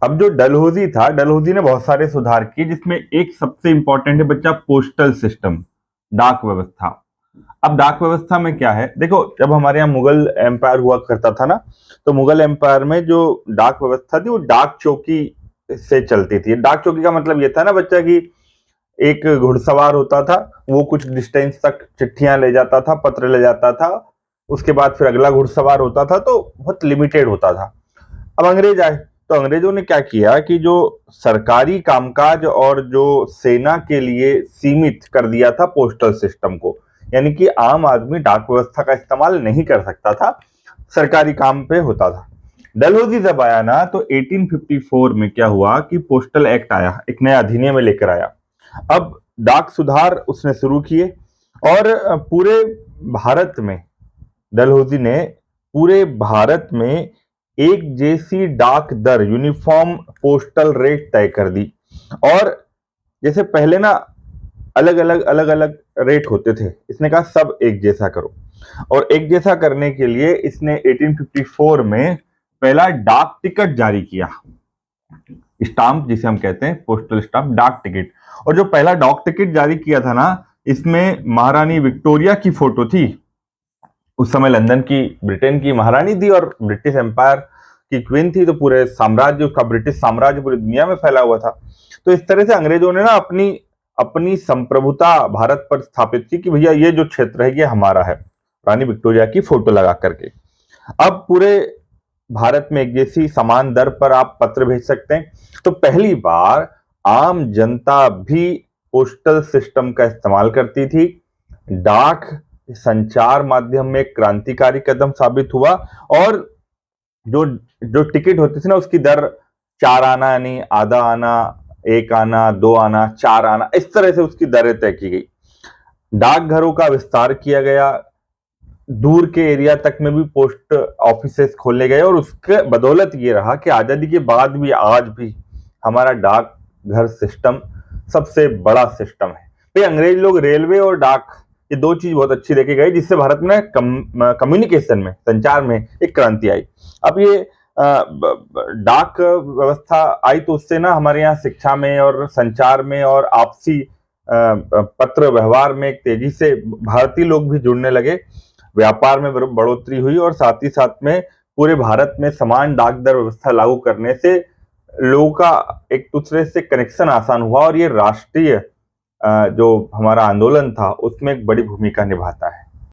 अब जो डलहौजी था, डलहौजी ने बहुत सारे सुधार किए, जिसमें एक सबसे इंपॉर्टेंट है बच्चा पोस्टल सिस्टम, डाक व्यवस्था। अब डाक व्यवस्था में क्या है, देखो जब हमारे यहाँ मुगल एम्पायर हुआ करता था ना, तो मुगल एम्पायर में जो डाक व्यवस्था थी वो डाक चौकी से चलती थी। डाक चौकी का मतलब ये था ना बच्चा कि एक घुड़सवार होता था, वो कुछ डिस्टेंस तक चिट्ठियां ले जाता था, पत्र ले जाता था, उसके बाद फिर अगला घुड़सवार होता था, तो बहुत लिमिटेड होता था। अब अंग्रेज आए, तो अंग्रेजों ने क्या किया कि जो सरकारी कामकाज और जो सेना के लिए सीमित कर दिया था पोस्टल सिस्टम को, यानी कि आम आदमी डाक व्यवस्था का इस्तेमाल नहीं कर सकता था, सरकारी काम पे होता था। डलहौजी जब आया ना, तो 1854 में क्या हुआ कि पोस्टल एक्ट आया, एक नया अधिनियम लेकर आया। अब डाक सुधार उसने शुरू किए और पूरे भारत में, डलहौजी ने पूरे भारत में एक जैसी डाक दर, यूनिफॉर्म पोस्टल रेट तय कर दी। और जैसे पहले ना अलग अलग रेट होते थे, इसने कहा सब एक जैसा करो। और एक जैसा करने के लिए इसने 1854 में पहला डाक टिकट जारी किया, स्टाम्प जिसे हम कहते हैं, पोस्टल स्टाम्प, डाक टिकट। और जो पहला डाक टिकट जारी किया था ना, इसमें महारानी विक्टोरिया की फोटो थी। उस समय लंदन की, ब्रिटेन की महारानी थी और ब्रिटिश एम्पायर की क्वीन थी, तो पूरे साम्राज्य, उसका ब्रिटिश साम्राज्य पूरी दुनिया में फैला हुआ था। तो इस तरह से अंग्रेजों ने ना अपनी अपनी संप्रभुता भारत पर स्थापित की कि भैया ये जो क्षेत्र है ये हमारा है, रानी विक्टोरिया की फोटो लगा करके। अब पूरे भारत में एक जैसी समान दर पर आप पत्र भेज सकते हैं। तो पहली बार आम जनता भी पोस्टल सिस्टम का इस्तेमाल करती थी। डाक संचार माध्यम में क्रांतिकारी कदम साबित हुआ। और जो जो टिकट होती थी ना, उसकी दर 4 आना, यानी आधा आना, 1 आना, 2 आना, 4 आना, इस तरह से उसकी दरें तय की गई। डाकघरों का विस्तार किया गया, दूर के एरिया तक में भी पोस्ट ऑफिसेस खोले गए। और उसके बदौलत ये रहा कि आजादी के बाद भी आज भी हमारा डाक घर सिस्टम सबसे बड़ा सिस्टम है। तो अंग्रेज लोग रेलवे और डाक, ये दो चीज बहुत अच्छी देखी गई, जिससे भारत में कम्युनिकेशन में, संचार में एक क्रांति आई। अब ये डाक व्यवस्था आई तो उससे ना हमारे यहाँ शिक्षा में और संचार में और आपसी पत्र व्यवहार में एक तेजी से भारतीय लोग भी जुड़ने लगे, व्यापार में बढ़ोतरी हुई। और साथ ही साथ में पूरे भारत में समान डाक दर व्यवस्था लागू करने से लोगों का एक दूसरे से कनेक्शन आसान हुआ। और ये राष्ट्रीय जो हमारा आंदोलन था उसमें एक बड़ी भूमिका निभाता है।